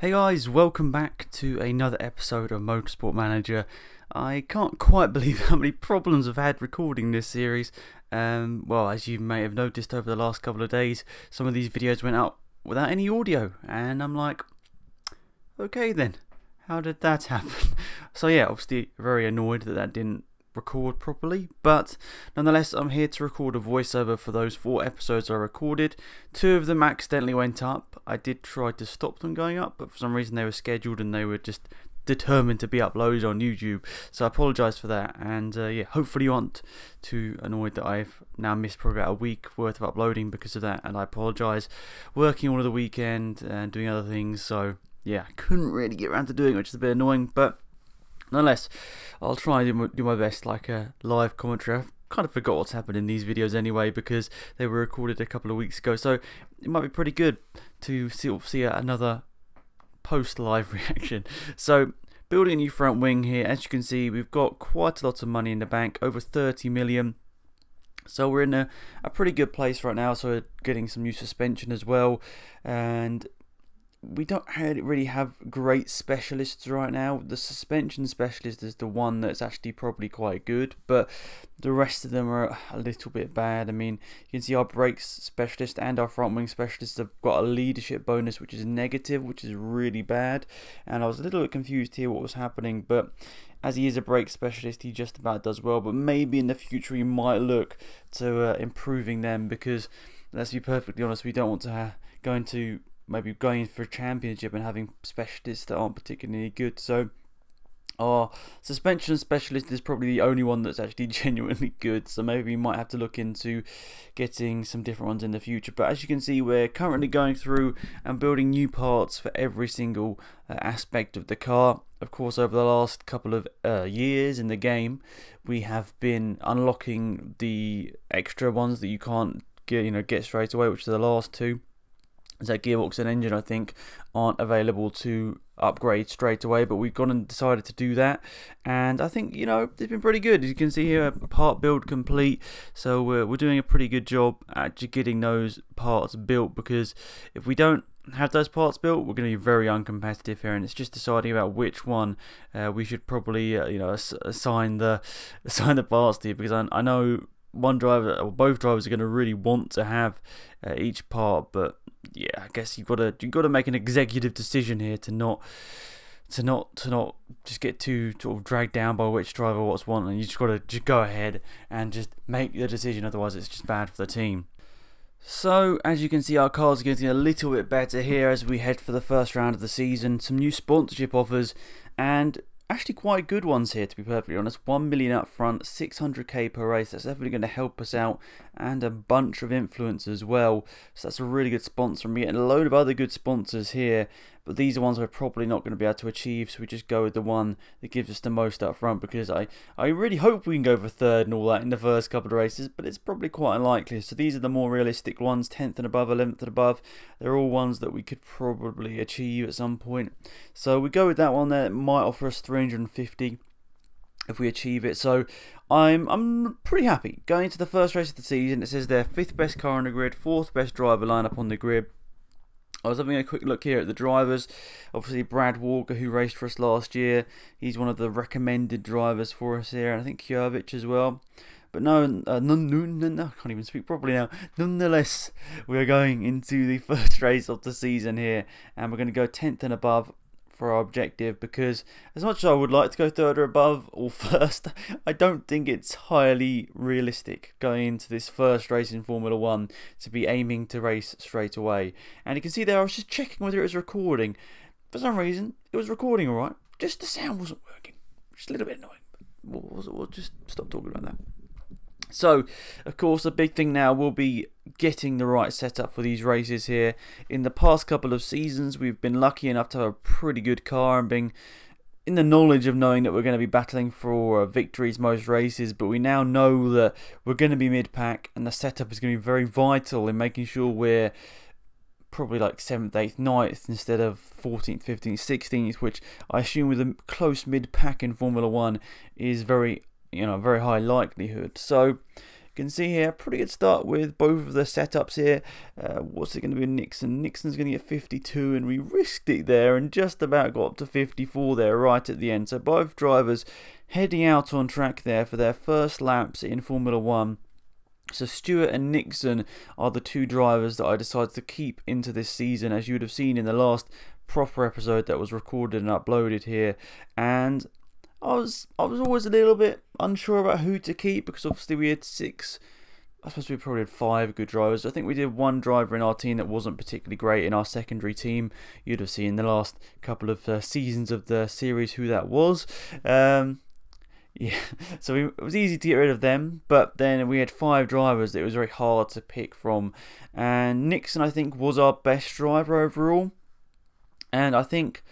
Hey guys, welcome back to another episode of Motorsport Manager. I can't quite believe how many problems I've had recording this series. Well, as you may have noticed over the last couple of days, some of these videos went out without any audio, and I'm like, okay then, how did that happen? So yeah, obviously very annoyed that that didn't record properly, but nonetheless I'm here to record a voiceover for those 4 episodes I recorded. 2 of them accidentally went up. I did try to stop them going up, but for some reason they were scheduled and they were just determined to be uploaded on YouTube, so I apologise for that. And yeah, hopefully you aren't too annoyed that I've now missed probably about a week worth of uploading because of that, and I apologise. Working all of the weekend and doing other things, so yeah, I couldn't really get around to doing it, which is a bit annoying, but nonetheless, I'll try and do my best, like a live commentary. I've kind of forgot what's happened in these videos anyway because they were recorded a couple of weeks ago, so it might be pretty good to see another post-live reaction. So, building a new front wing here. As you can see, we've got quite a lot of money in the bank, over 30 million. So we're in a pretty good place right now. So we're getting some new suspension as well, and we don't really have great specialists right now. The suspension specialist is the one that's actually probably quite good, but the rest of them are a little bit bad. I mean, you can see our brakes specialist and our front wing specialist have got a leadership bonus which is negative, which is really bad, and I was a little bit confused here what was happening, but as he is a brake specialist, he just about does well, but maybe in the future he might look to improving them, because let's be perfectly honest, we don't want to maybe going for a championship and having specialists that aren't particularly good. So our suspension specialist is probably the only one that's actually genuinely good, so maybe we might have to look into getting some different ones in the future. But as you can see, we're currently going through and building new parts for every single aspect of the car. Of course, over the last couple of years in the game, we have been unlocking the extra ones that you can't get straight away, which are the last 2. So gearbox and engine, I think, aren't available to upgrade straight away, but we've gone and decided to do that, and I think, it's been pretty good. As you can see here, part build complete, so we're doing a pretty good job actually getting those parts built, because if we don't have those parts built, we're going to be very uncompetitive here, and it's just deciding about which one we should probably assign the parts to, because I know one driver or both drivers are going to really want to have each part, but yeah, I guess you've got to make an executive decision here to not just get too sort of dragged down by which driver what's want, and you just got to go ahead and just make the decision, otherwise it's just bad for the team. So as you can see, our cars are getting a little bit better here as we head for the first round of the season. Some new sponsorship offers, and actually quite good ones here, to be perfectly honest. 1 million up front, 600k per race. That's definitely going to help us out, and a bunch of influence as well. So that's a really good sponsor. And we're getting a load of other good sponsors here, but these are ones we're probably not going to be able to achieve, so we just go with the one that gives us the most up front, because I really hope we can go for third and all that in the first couple of races, but it's probably quite unlikely. So these are the more realistic ones, 10th and above, 11th and above. They're all ones that we could probably achieve at some point. So we go with that one there. It might offer us 350 if we achieve it. So I'm pretty happy. Going into the first race of the season, it says there 5th best car on the grid, 4th best driver lineup on the grid. I was having a quick look here at the drivers. Obviously, Brad Walker, who raced for us last year, he's one of the recommended drivers for us here, and I think Kjurvich as well. But no, I can't even speak properly now. Nonetheless, we are going into the first race of the season here, and we're going to go 10th and above for our objective, because as much as I would like to go third or above or first, I don't think it's highly realistic going into this first race in Formula 1 to be aiming to race straight away. And you can see there, I was just checking whether it was recording. For some reason, it was recording alright, just the sound wasn't working. Just a little bit annoying. We'll just stop talking about that. So, of course, the big thing now will be getting the right setup for these races here. In the past couple of seasons, we've been lucky enough to have a pretty good car and being in the knowledge of knowing that we're going to be battling for victories most races, but we now know that we're going to be mid-pack, and the setup is going to be very vital in making sure we're probably like 7th, 8th, 9th instead of 14th, 15th, 16th, which I assume with a close mid-pack in Formula 1 is very high likelihood. So can see here, pretty good start with both of the setups here. What's it going to be? Nixon. Nixon's going to get 52, and we risked it there and just about got up to 54 there right at the end. So both drivers heading out on track there for their first laps in Formula 1. So Stewart and Nixon are the two drivers that I decided to keep into this season, as you would have seen in the last proper episode that was recorded and uploaded here. And I was always a little bit unsure about who to keep, because obviously we had we probably had 5 good drivers. I think we did one driver in our team that wasn't particularly great in our secondary team. You'd have seen in the last couple of seasons of the series who that was. Yeah, so it was easy to get rid of them, but then we had 5 drivers that it was very hard to pick from. And Nixon, I think, was our best driver overall. And I think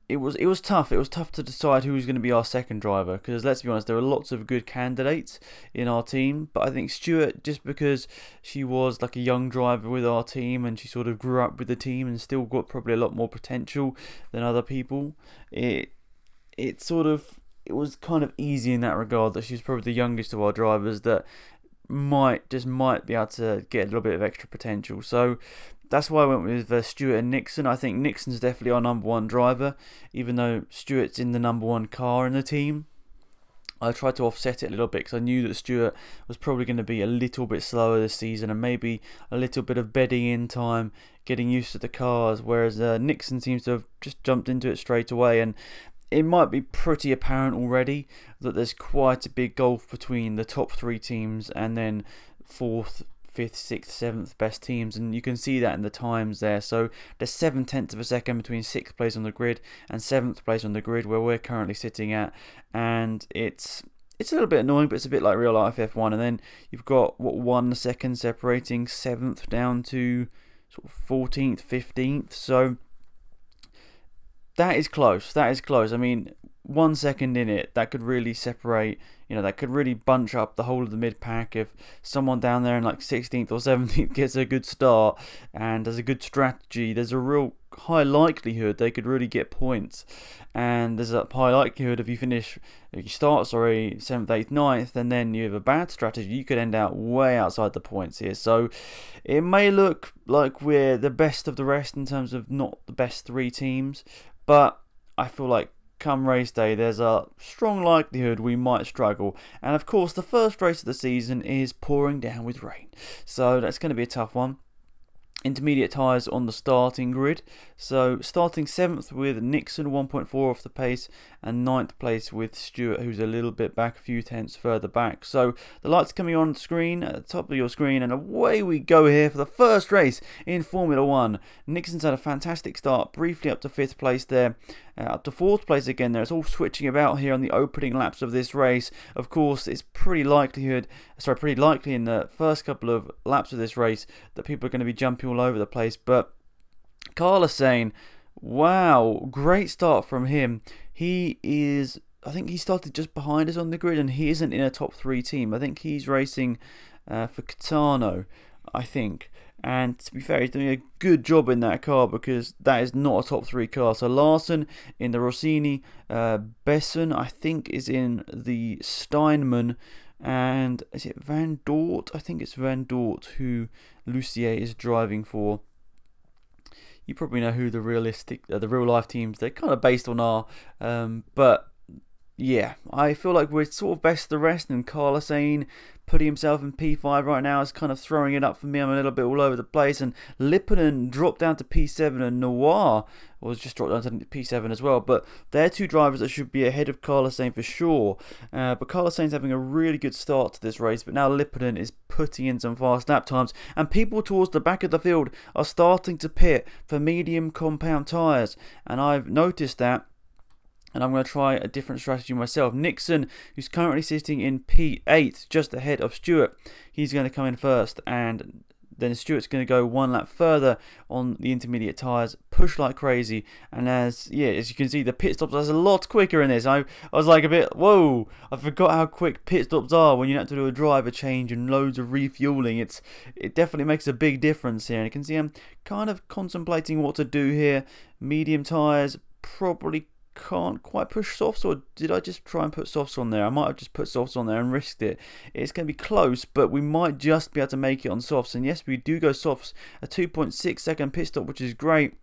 it was tough. It was tough to decide who was going to be our second driver, because let's be honest, there were lots of good candidates in our team. But I think Stewart, just because she was like a young driver with our team and she sort of grew up with the team and still got probably a lot more potential than other people, it was kind of easy in that regard that she was probably the youngest of our drivers that might be able to get a little bit of extra potential. So that's why I went with Stewart and Nixon. I think Nixon's definitely our number 1 driver, even though Stewart's in the number 1 car in the team. I tried to offset it a little bit because I knew that Stewart was probably going to be a little bit slower this season and maybe a little bit of bedding in time, getting used to the cars, whereas Nixon seems to have just jumped into it straight away. And it might be pretty apparent already that there's quite a big gulf between the top 3 teams and then 4th, 5th, 6th, 7th best teams, and you can see that in the times there. So there's 7/10 of a second between 6th place on the grid and 7th place on the grid where we're currently sitting at, and it's a little bit annoying, but it's a bit like real life F1. And then you've got 1 second separating 7th down to sort of 14th, 15th. So that is close. That is close. I mean, 1 second in it, that could really separate, that could really bunch up the whole of the mid-pack. If someone down there in like 16th or 17th gets a good start and does a good strategy, there's a real high likelihood they could really get points. And there's a high likelihood if you start 7th, 8th, 9th, and then you have a bad strategy, you could end out way outside the points here. So it may look like we're the best of the rest in terms of not the best 3 teams, but I feel like come race day, there's a strong likelihood we might struggle. And of course, the first race of the season is pouring down with rain, so that's going to be a tough one. Intermediate tyres on the starting grid. So starting 7th with Nixon, 1.4 off the pace, and 9th place with Stewart, who's a little bit back, a few tenths further back. So the lights coming on the screen, at the top of your screen, and away we go here for the first race in Formula 1. Nixon's had a fantastic start, briefly up to 5th place there, up to 4th place again there. It's all switching about here on the opening laps of this race. Of course, it's pretty likely in the first couple of laps of this race that people are going to be jumping all over the place. But Carlos saying, wow, great start from him. I think he started just behind us on the grid, and he isn't in a top 3 team. I think he's racing for Catano, I think. And to be fair, he's doing a good job in that car, because that is not a top 3 car. So Larson in the Rossini, Besson I think is in the Steinman, and is it Van Dort? I think it's Van Dort who Lucier is driving for. You probably know who the real life teams, they're kind of based on are, but yeah, I feel like we're sort of best of the rest, and Carlos Sain putting himself in P5 right now is kind of throwing it up for me. I'm a little bit all over the place, and Lipponen dropped down to P7, and Noir was just dropped down to P7 as well. But they're 2 drivers that should be ahead of Carlos Sain for sure. But Carlos Sain's having a really good start to this race, but now Lipponen is putting in some fast lap times, and people towards the back of the field are starting to pit for medium compound tyres, and I've noticed that. And I'm going to try a different strategy myself. Nixon, who's currently sitting in P8, just ahead of Stewart, he's going to come in first, and then Stewart's going to go 1 lap further on the intermediate tyres, push like crazy. And as you can see, the pit stops are a lot quicker in this. I was like a bit, whoa, I forgot how quick pit stops are when you have to do a driver change and loads of refueling. It definitely makes a big difference here. And you can see I'm kind of contemplating what to do here. Medium tyres, probably can't quite push softs, or did I just try and put softs on there? I might have just put softs on there and risked it. It's going to be close, but we might just be able to make it on softs. And yes, we do go softs, a 2.6 second pit stop, which is great.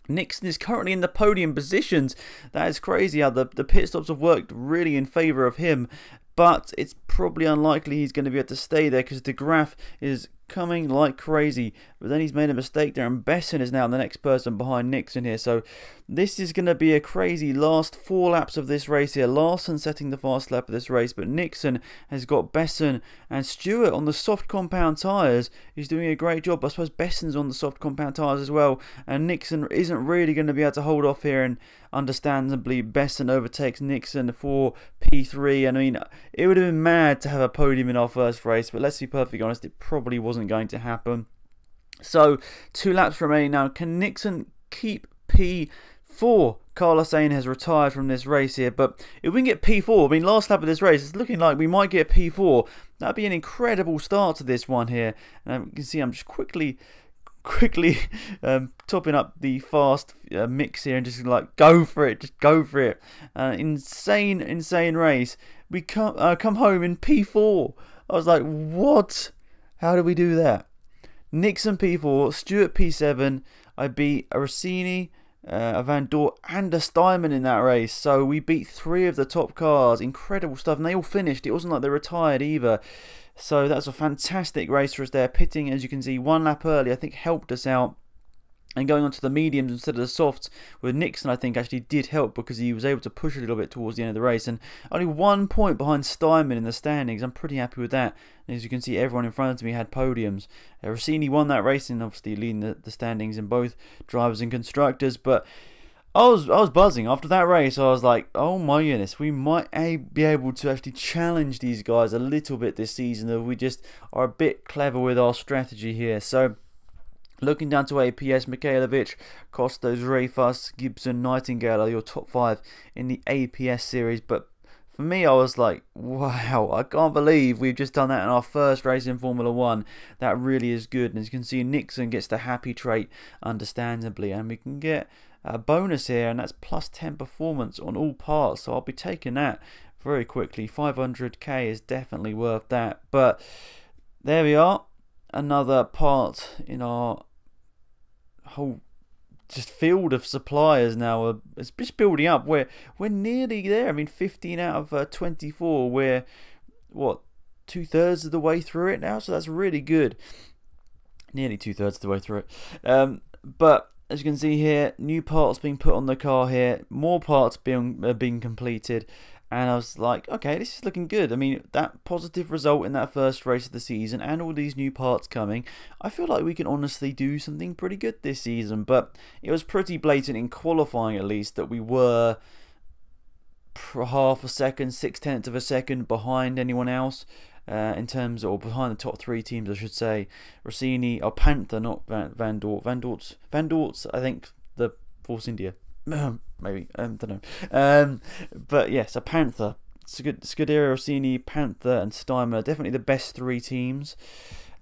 Nixon is currently in the podium positions. That is crazy how the pit stops have worked really in favour of him. But it's probably unlikely he's going to be able to stay there because de Graaf is coming like crazy. But then he's made a mistake there, and Besson is now the next person behind Nixon here. So this is going to be a crazy last 4 laps of this race here. Larson setting the fast lap of this race, but Nixon has got Besson and Stewart on the soft compound tyres. He's doing a great job. I suppose Besson's on the soft compound tyres as well, and Nixon isn't really going to be able to hold off here, and understandably Besson overtakes Nixon for P3. And I mean, it would have been mad to have a podium in our first race, but let's be perfectly honest, it probably wasn't going to happen. So 2 laps remaining now. Can Nixon keep P4? Carlos Sainz has retired from this race here, but if we can get P4, I mean, last lap of this race, it's looking like we might get P4. That'd be an incredible start to this one here. And you can see I'm just quickly topping up the fast mix here and just like go for it, just go for it. Insane race. We come home in P4. I was like, what? How did we do that? Nixon P4, Stewart P7. I beat a Rossini, a Van Dort and a Steinman in that race. So we beat 3 of the top cars. Incredible stuff. And they all finished. It wasn't like they retired either. So that's a fantastic race for us there. Pitting, as you can see, 1 lap early, I think helped us out. And going on to the mediums instead of the softs with Nixon, I think actually did help because he was able to push a little bit towards the end of the race. And only 1 point behind Steinman in the standings. I'm pretty happy with that. And as you can see, everyone in front of me had podiums. Rossini won that race and obviously leading the standings in both drivers and constructors. But I was buzzing after that race. I was like, oh my goodness, we might be able to actually challenge these guys a little bit this season if we just are a bit clever with our strategy here. So looking down to APS, Mikhailovic, Costos, Reyfus, Gibson, Nightingale are your top 5 in the APS series. But for me, I was like, wow, I can't believe we've just done that in our first race in Formula 1. That really is good. And as you can see, Nixon gets the happy trait, understandably. And we can get a bonus here, and that's plus 10 performance on all parts. So I'll be taking that very quickly. 500k is definitely worth that. But there we are. Another part in our whole just field of suppliers now. It's just building up. We're nearly there. I mean, 15 out of 24. We're what, 2/3 of the way through it now, so that's really good. Nearly 2/3 of the way through it. But as you can see here, new parts being put on the car here, more parts being completed. And I was like, okay, this is looking good. I mean, that positive result in that first race of the season and all these new parts coming, I feel like we can honestly do something pretty good this season. But it was pretty blatant in qualifying, at least, that we were half a second, 6/10 of a second behind anyone else. In terms, or behind the top 3 teams, I should say. Rossini, or Panther, not Van Dort. Van Dort's, I think, the Force India. Maybe, I don't know. But yes, a Panther. Scuderia, Rossini, Panther, and Steinman are definitely the best 3 teams.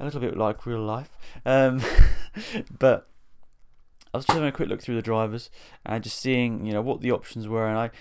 A little bit like real life. But I was just having a quick look through the drivers and just seeing, what the options were. And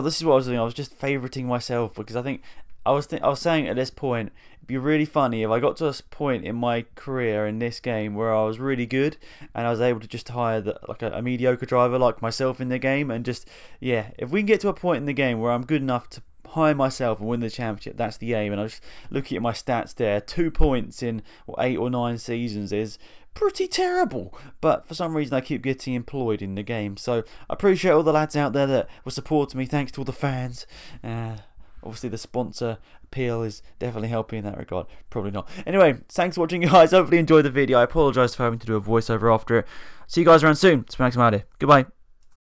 this is what I was doing. I was just favoriting myself because I think I was saying at this point, it'd be really funny if I got to a point in my career in this game where I was really good and I was able to just hire a mediocre driver like myself in the game, and just, yeah, if we can get to a point in the game where I'm good enough to hire myself and win the championship, that's the aim. And I was looking at my stats there, 2 points in 8 or 9 seasons is pretty terrible, but for some reason I keep getting employed in the game. So I appreciate all the lads out there that were supporting me. Thanks to all the fans. Obviously the sponsor appeal is definitely helping in that regard. Probably not. Anyway, thanks for watching, guys. Hopefully you enjoyed the video. I apologise for having to do a voiceover after it. See you guys around soon. It's Max, I'm out here. Goodbye.